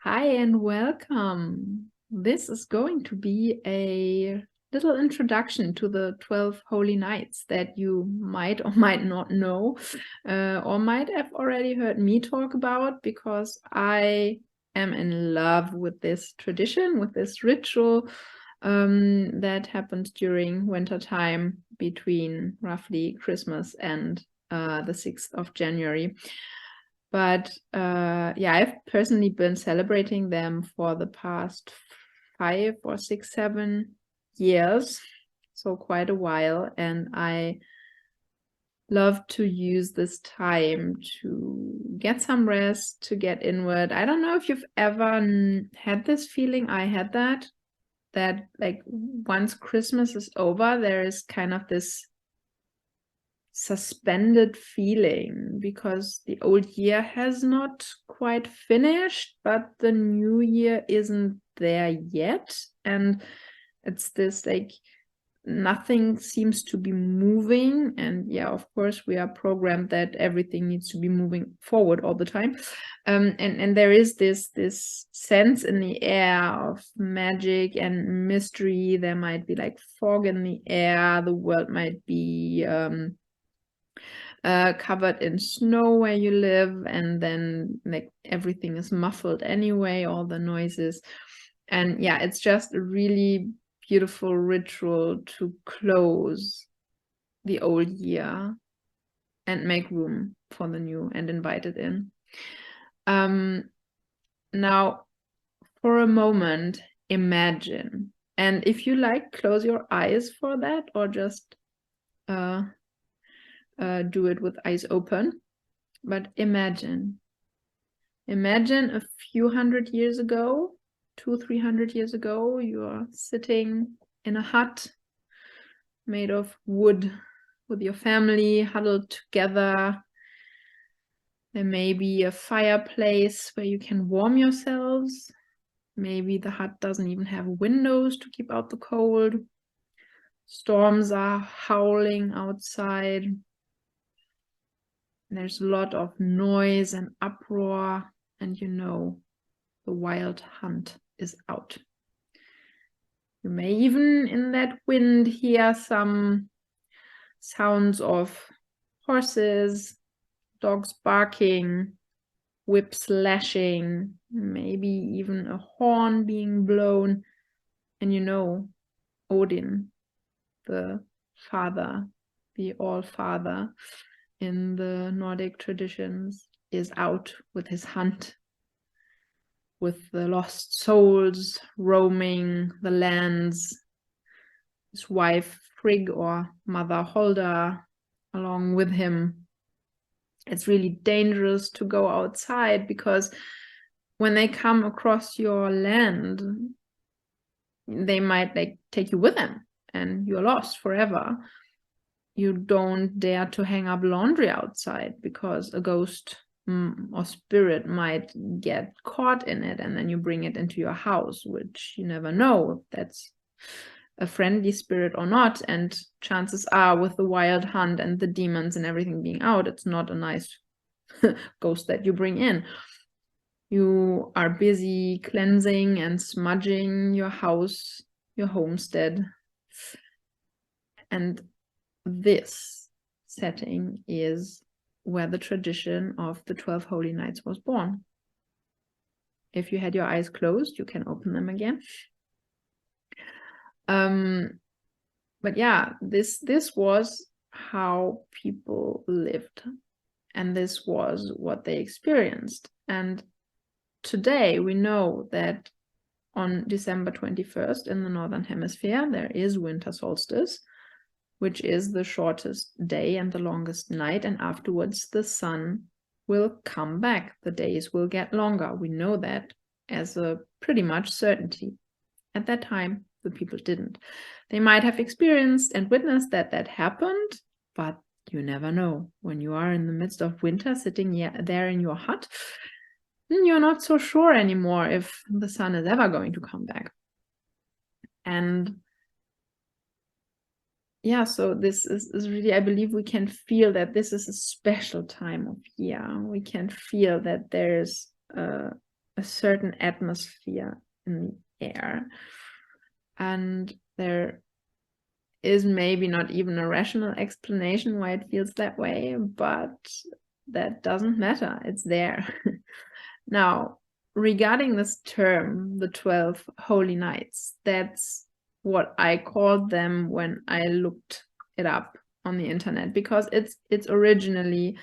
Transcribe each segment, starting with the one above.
Hi and welcome. This is going to be a little introduction to the 12 holy nights that you might or might not know, or might have already heard me talk about, because I am in love with this tradition, with this ritual that happens during winter time between roughly Christmas and the 6th of January. But yeah, I've personally been celebrating them for the past 5 or 6, 7 years, so quite a while. And I love to use this time to get some rest, to get inward. I don't know if you've ever had this feeling. I had that like once Christmas is over, there is kind of this suspended feeling because the old year has not quite finished, but the new year isn't there yet. And it's this like nothing seems to be moving. And yeah, of course, we are programmed that everything needs to be moving forward all the time. And there is this sense in the air of magic and mystery. There might be like fog in the air. The world might be covered in snow where you live, and then like everything is muffled anyway, all the noises. And yeah, it's just a really beautiful ritual to close the old year and make room for the new and invite it in. Now, for a moment, imagine, and if you like, close your eyes for that, or just do it with eyes open. But imagine a few hundred years ago, 200-300 years ago, you are sitting in a hut made of wood with your family huddled together. There may be a fireplace where you can warm yourselves. Maybe the hut doesn't even have windows to keep out the cold. Storms are howling outside. There's a lot of noise and uproar, and you know the wild hunt is out. You may even in that wind hear some sounds of horses, dogs barking, whips lashing, maybe even a horn being blown. And you know Odin, the father, the all-father in the Nordic traditions, is out with his hunt, with the lost souls roaming the lands. His wife Frigg, or Mother Holda, along with him. It's really dangerous to go outside, because when they come across your land, they might like take you with them and you're lost forever. You don't dare to hang up laundry outside, because a ghost or spirit might get caught in it, and then you bring it into your house, which you never know if that's a friendly spirit or not. And chances are, with the wild hunt and the demons and everything being out, it's not a nice ghost that you bring in. You are busy cleansing and smudging your house, your homestead. And this setting is where the tradition of the 12 Holy Nights was born. If you had your eyes closed, you can open them again. But yeah, this was how people lived, and this was what they experienced. And today we know that on December 21st in the Northern Hemisphere, there is winter solstice, which is the shortest day and the longest night. And afterwards, the sun will come back. The days will get longer. We know that as a pretty much certainty. At that time, the people didn't. They might have experienced and witnessed that happened, but you never know. When you are in the midst of winter, sitting there in your hut, you're not so sure anymore if the sun is ever going to come back. And yeah, so this is really, I believe we can feel that this is a special time of year. We can feel that there's a certain atmosphere in the air. And there is maybe not even a rational explanation why it feels that way, but that doesn't matter. It's there. Now, regarding this term, the 12 holy nights, that's what I called them when I looked it up on the internet, because it's originally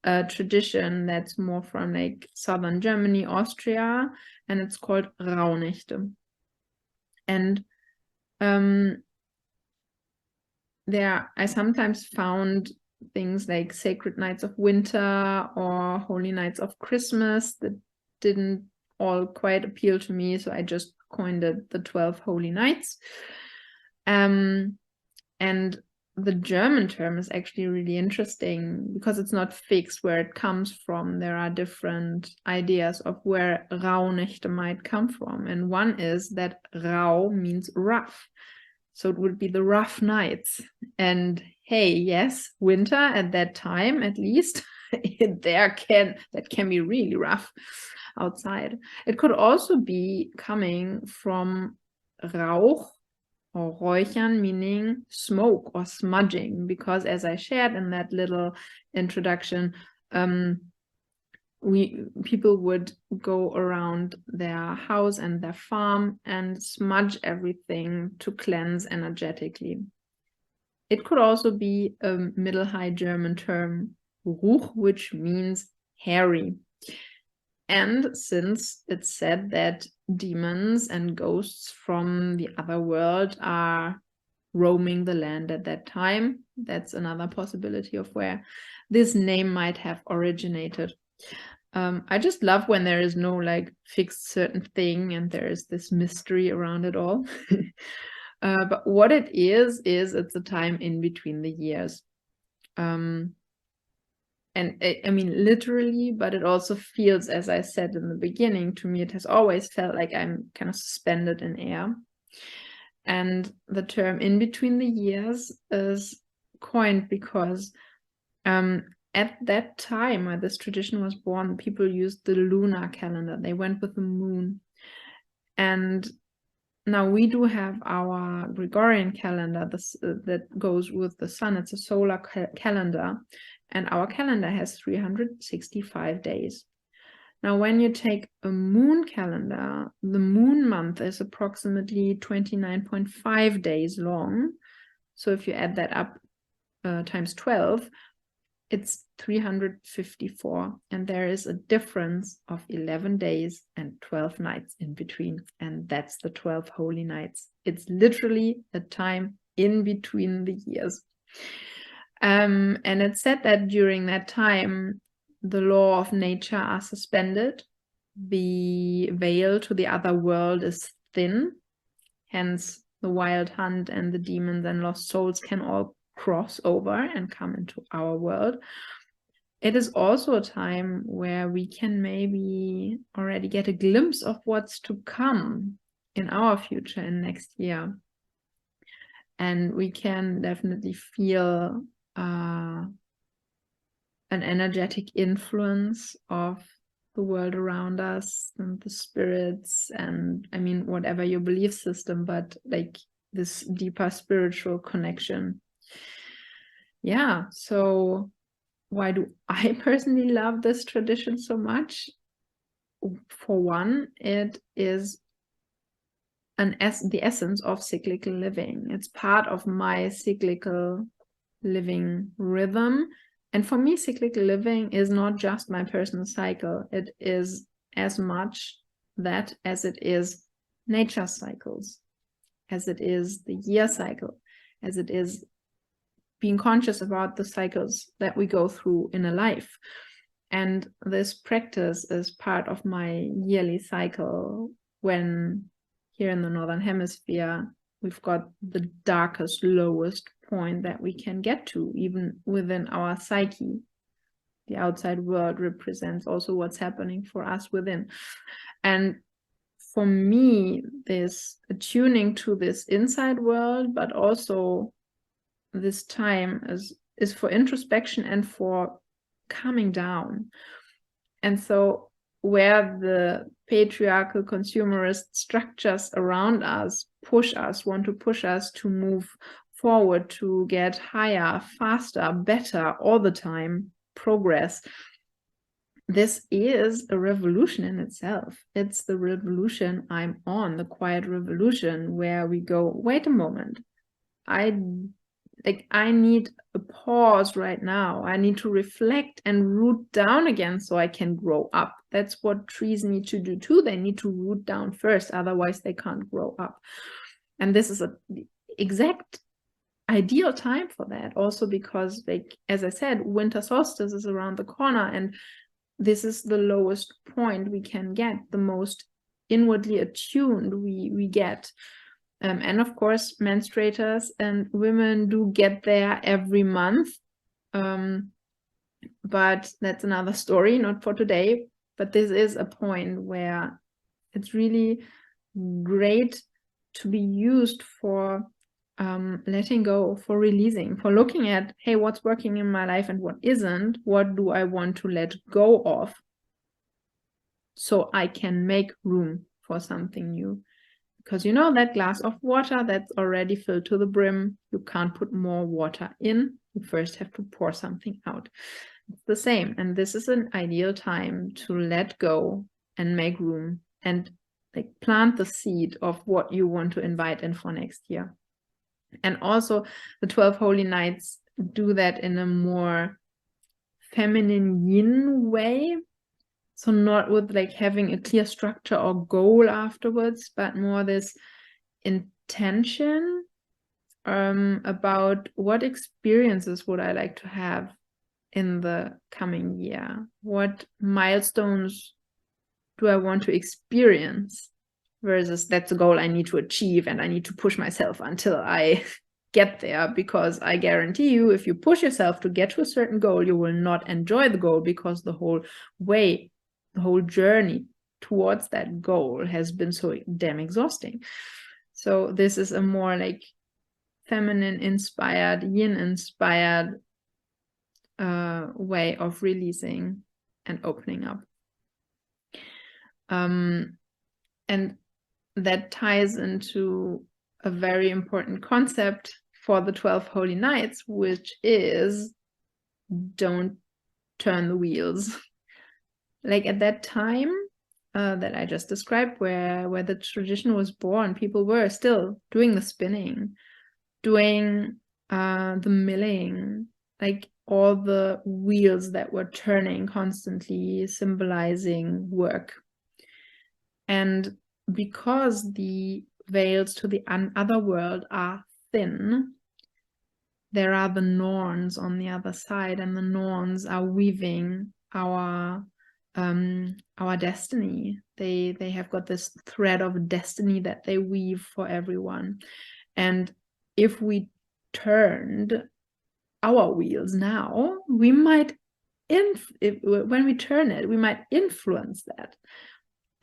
a tradition that's more from like southern Germany, Austria, and it's called Rauhnächte. And I sometimes found things like sacred nights of winter or holy nights of Christmas that didn't all quite appeal to me, so I just coined it the 12 holy nights. And the German term is actually really interesting because it's not fixed where it comes from. There are different ideas of where Rauhnächte might come from, and one is that Rau means rough. So it would be the rough nights. And hey, yes, winter at that time, at least, that can be really rough outside. It could also be coming from Rauch or Räuchern, meaning smoke or smudging, because as I shared in that little introduction, people would go around their house and their farm and smudge everything to cleanse energetically. It could also be a Middle High German term, Ruch, which means hairy. And since it's said that demons and ghosts from the other world are roaming the land at that time, that's another possibility of where this name might have originated. I just love when there is no like fixed certain thing and there is this mystery around it all. But what it is it's a time in between the years. And I mean, literally, but it also feels, as I said in the beginning, to me, it has always felt like I'm kind of suspended in air. And the term in between the years is coined because at that time where this tradition was born, people used the lunar calendar. They went with the moon. And now we do have our Gregorian calendar that goes with the sun. It's a solar calendar. And our calendar has 365 days. Now, when you take a moon calendar, the moon month is approximately 29.5 days long. So if you add that up times 12, it's 354, and there is a difference of 11 days and 12 nights in between, and that's the 12 holy nights. It's literally a time in between the years. And it's said that during that time, the law of nature are suspended. The veil to the other world is thin, hence the wild hunt and the demons and lost souls can all cross over and come into our world. It is also a time where we can maybe already get a glimpse of what's to come in our future in next year. And we can definitely feel an energetic influence of the world around us and the spirits, and I mean, whatever your belief system, but like this deeper spiritual connection. Yeah, so why do I personally love this tradition so much? For one, it is the essence of cyclical living. It's part of my cyclical living rhythm. And for me, cyclical living is not just my personal cycle. It is as much that as it is nature cycles, as it is the year cycle, as it is being conscious about the cycles that we go through in a life. And this practice is part of my yearly cycle when here in the Northern Hemisphere, we've got the darkest, lowest point that we can get to, even within our psyche. The outside world represents also what's happening for us within. And for me, this attuning to this inside world, but also this time is for introspection and for calming down. And so where the patriarchal consumerist structures around us want to push us to move forward, to get higher, faster, better all the time, progress. This is a revolution in itself. It's the revolution I'm on, the quiet revolution, where we go, wait a moment, I need a pause right now. I need to reflect and root down again so I can grow up. That's what trees need to do too. They need to root down first, otherwise they can't grow up. And this is the exact ideal time for that, also because, like, as I said, winter solstice is around the corner, and this is the lowest point we can get, the most inwardly attuned we get. And of course, menstruators and women do get there every month. But that's another story, not for today. But this is a point where it's really great to be used for letting go, for releasing, for looking at, hey, what's working in my life and what isn't? What do I want to let go of so I can make room for something new? Because you know, that glass of water that's already filled to the brim, you can't put more water in. You first have to pour something out. It's the same. And this is an ideal time to let go and make room and like plant the seed of what you want to invite in for next year. And also the 12 Holy Nights do that in a more feminine yin way. So not with like having a clear structure or goal afterwards, but more this intention about what experiences would I like to have in the coming year? What milestones do I want to experience? Versus that's a goal I need to achieve and I need to push myself until I get there, because I guarantee you, if you push yourself to get to a certain goal, you will not enjoy the goal, because the whole way, the whole journey towards that goal has been so damn exhausting. So this is a more like feminine inspired, yin inspired way of releasing and opening up. And that ties into a very important concept for the 12 Holy Nights, which is don't turn the wheels. Like at that time that I just described, where the tradition was born, people were still doing the spinning, doing the milling, like all the wheels that were turning constantly, symbolizing work. And because the veils to the other world are thin, there are the Norns on the other side, and the Norns are weaving our destiny. They have got this thread of destiny that they weave for everyone. And if we turned our wheels now, we might when we turn it, we might influence that.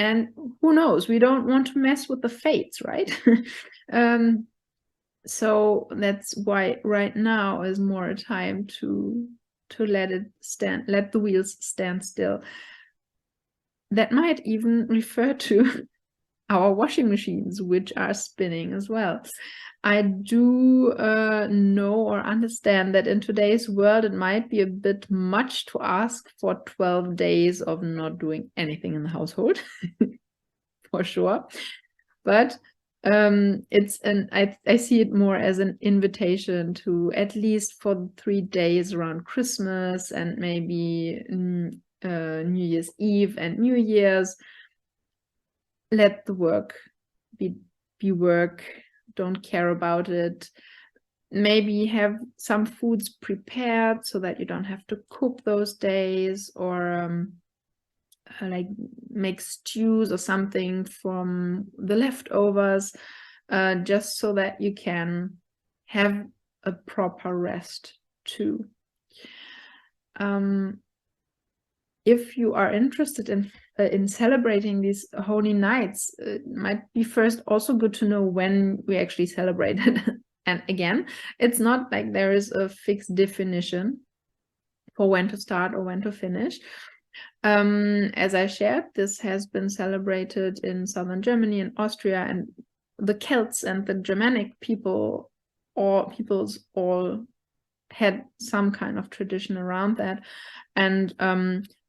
And who knows, we don't want to mess with the fates, right? So that's why right now is more a time to let it stand, let the wheels stand still. That might even refer to our washing machines, which are spinning as well. I do know or understand that in today's world, it might be a bit much to ask for 12 days of not doing anything in the household, for sure. But I see it more as an invitation to, at least for 3 days around Christmas and maybe New Year's Eve and New Year's, let the work be work. Don't care about it. Maybe have some foods prepared so that you don't have to cook those days, or like make stews or something from the leftovers, just so that you can have a proper rest too. If you are interested in celebrating these holy nights, it might be first also good to know when we actually celebrate it. And again, it's not like there is a fixed definition for when to start or when to finish. As I shared, this has been celebrated in southern Germany and Austria, and the Celts and the Germanic peoples all had some kind of tradition around that. And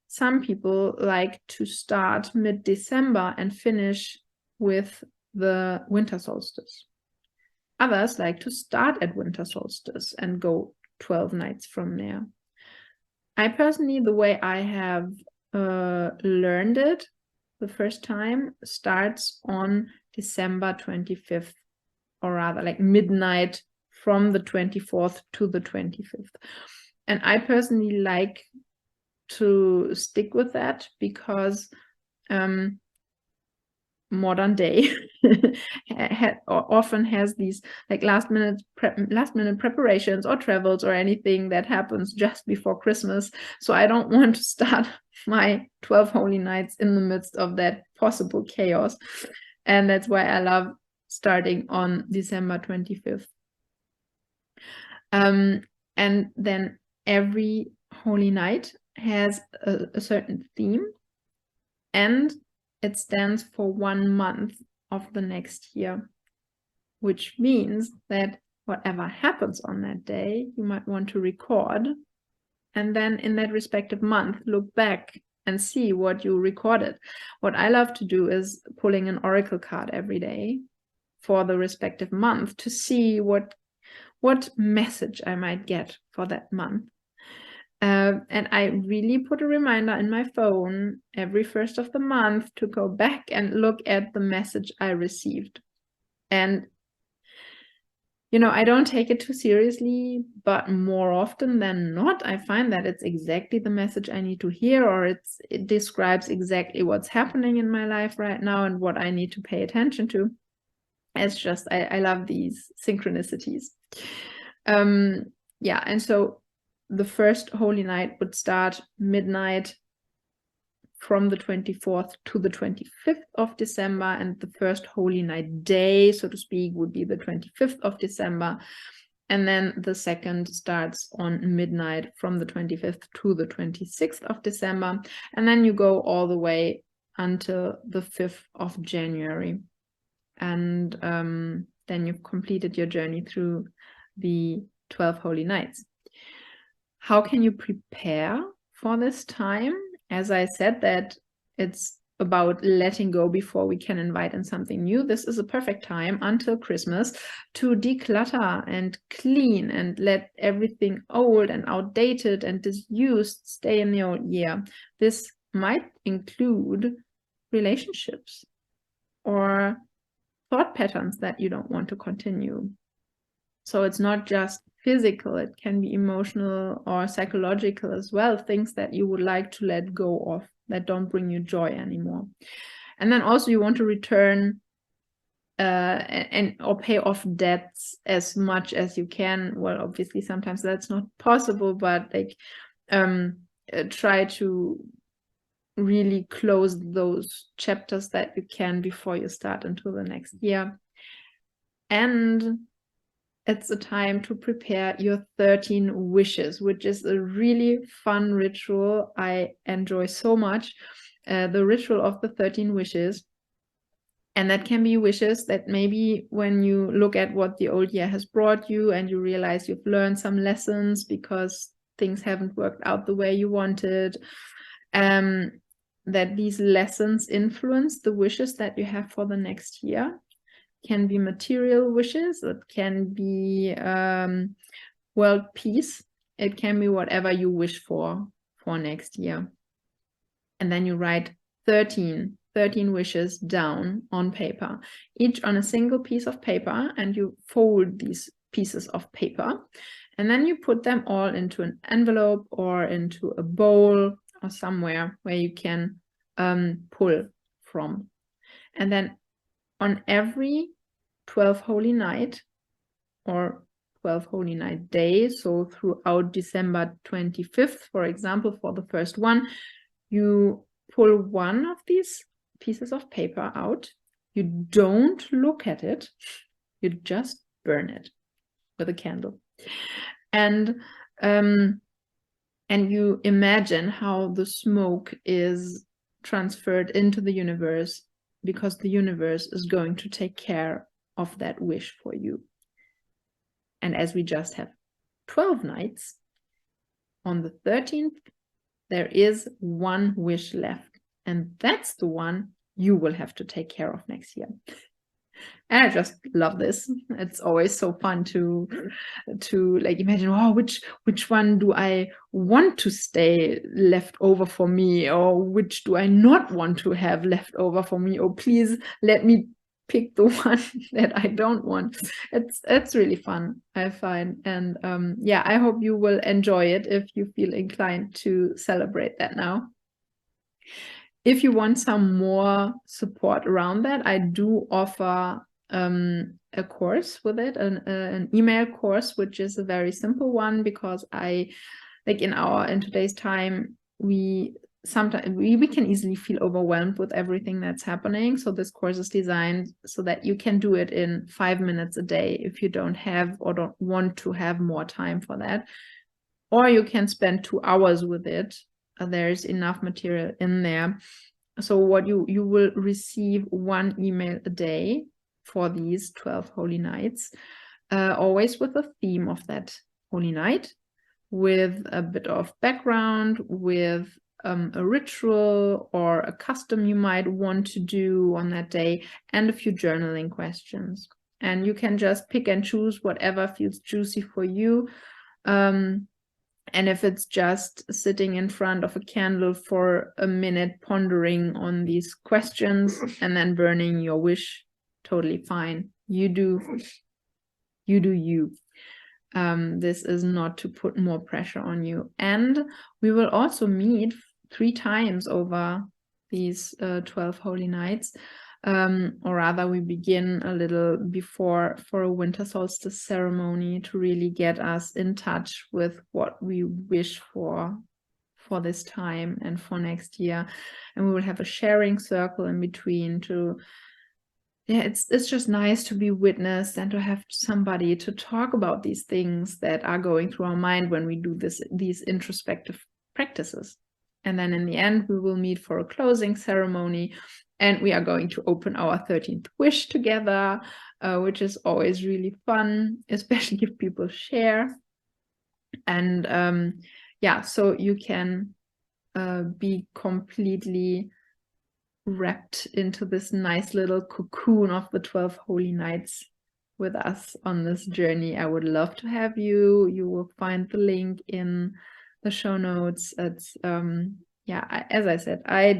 some people like to start mid-December and finish with the winter solstice. Others like to start at winter solstice and go 12 nights from there. I personally, the way I have learned it the first time starts on December 25th, or rather like midnight from the 24th to the 25th. And I personally like to stick with that because modern day often has these like last minute preparations or travels or anything that happens just before Christmas. So I don't want to start my 12 holy nights in the midst of that possible chaos. And that's why I love starting on December 25th. And then every holy night has a certain theme, and it stands for 1 month of the next year, which means that whatever happens on that day, you might want to record, and then in that respective month, look back and see what you recorded. What I love to do is pulling an oracle card every day for the respective month to see what message I might get for that month. And I really put a reminder in my phone every first of the month to go back and look at the message I received. And, you know, I don't take it too seriously, but more often than not, I find that it's exactly the message I need to hear, or it describes exactly what's happening in my life right now and what I need to pay attention to. It's just, I love these synchronicities. Yeah, and so the first holy night would start midnight from the 24th to the 25th of December, and the first holy night day, so to speak, would be the 25th of December. And then the second starts on midnight from the 25th to the 26th of December. And then you go all the way until the 5th of January. And then you've completed your journey through the 12 holy nights. How can you prepare for this time? As I said, that it's about letting go before we can invite in something new. This is a perfect time until Christmas to declutter and clean and let everything old and outdated and disused stay in the old year. This might include relationships or thought patterns that you don't want to continue. So it's not just physical, it can be emotional or psychological as well, things that you would like to let go of that don't bring you joy anymore. And then also you want to return or pay off debts as much as you can. Well, obviously sometimes that's not possible, but like try to really close those chapters that you can before you start into the next year. And it's a time to prepare your 13 wishes, which is a really fun ritual I enjoy so much. The ritual of the 13 wishes. And that can be wishes that maybe when you look at what the old year has brought you and you realize you've learned some lessons because things haven't worked out the way you wanted, that these lessons influence the wishes that you have for the next year. Can be material wishes, it can be world peace, it can be whatever you wish for next year. And then you write 13 wishes down on paper, each on a single piece of paper, and you fold these pieces of paper, and then you put them all into an envelope or into a bowl or somewhere where you can pull from. And then on every 12 holy night or 12 holy night days, so throughout December 25th, for example, for the first one, you pull one of these pieces of paper out. You don't look at it, you just burn it with a candle. And And you imagine how the smoke is transferred into the universe, because the universe is going to take care of that wish for you. And as we just have 12 nights, on the 13th, there is one wish left. And that's the one you will have to take care of next year. And I just love this. It's always so fun to like imagine, oh, which one do I want to stay left over for me, or which do I not want to have left over for me? Oh, please let me pick the one that I don't want. It's really fun, I find. And yeah, I hope you will enjoy it if you feel inclined to celebrate that now. If you want some more support around that, I do offer a course with it, an email course, which is a very simple one, because I, like in today's time, we can easily feel overwhelmed with everything that's happening. So this course is designed so that you can do it in 5 minutes a day if you don't have or don't want to have more time for that. Or you can spend 2 hours with it. There's enough material in there. So what you will receive 1 email a day for these 12 holy nights, always with a theme of that holy night, with a bit of background, with a ritual or a custom you might want to do on that day, and a few journaling questions. And you can just pick and choose whatever feels juicy for you. And if it's just sitting in front of a candle for a minute pondering on these questions and then burning your wish, totally fine. You do you. This is not to put more pressure on you. And we will also meet 3 times over these 12 holy nights. Or rather, we begin a little before for a winter solstice ceremony to really get us in touch with what we wish for this time and for next year. And we will have a sharing circle in between to, yeah, it's just nice to be witnessed and to have somebody to talk about these things that are going through our mind when we do these introspective practices. And then in the end, we will meet for a closing ceremony. And we are going to open our 13th wish together, which is always really fun, especially if people share. And yeah, so you can be completely wrapped into this nice little cocoon of the 12 holy nights with us on this journey. I would love to have you. You will find the link in the show notes. It's yeah, as I said, I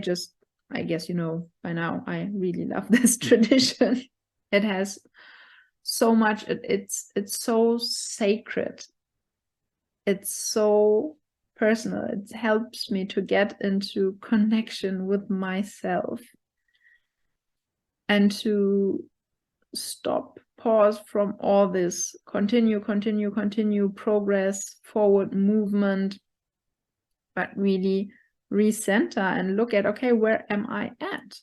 guess you know by now, I really love this tradition. It has so much, it's so sacred. It's so personal. It helps me to get into connection with myself and to stop, pause from all this continue progress, forward movement, but really recenter and look at, okay, where am I at?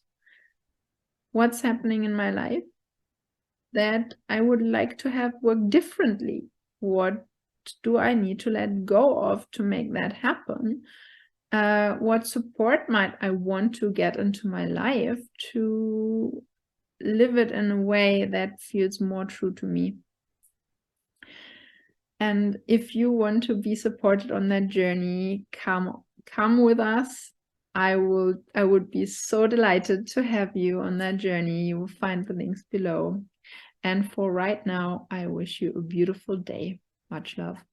What's happening in my life that I would like to have work differently? What do I need to let go of to make that happen? What support might I want to get into my life to live it in a way that feels more true to me? And if you want to be supported on that journey, come with us. I would be so delighted to have you on that journey. You will find the links below. And for right now, I wish you a beautiful day. Much love.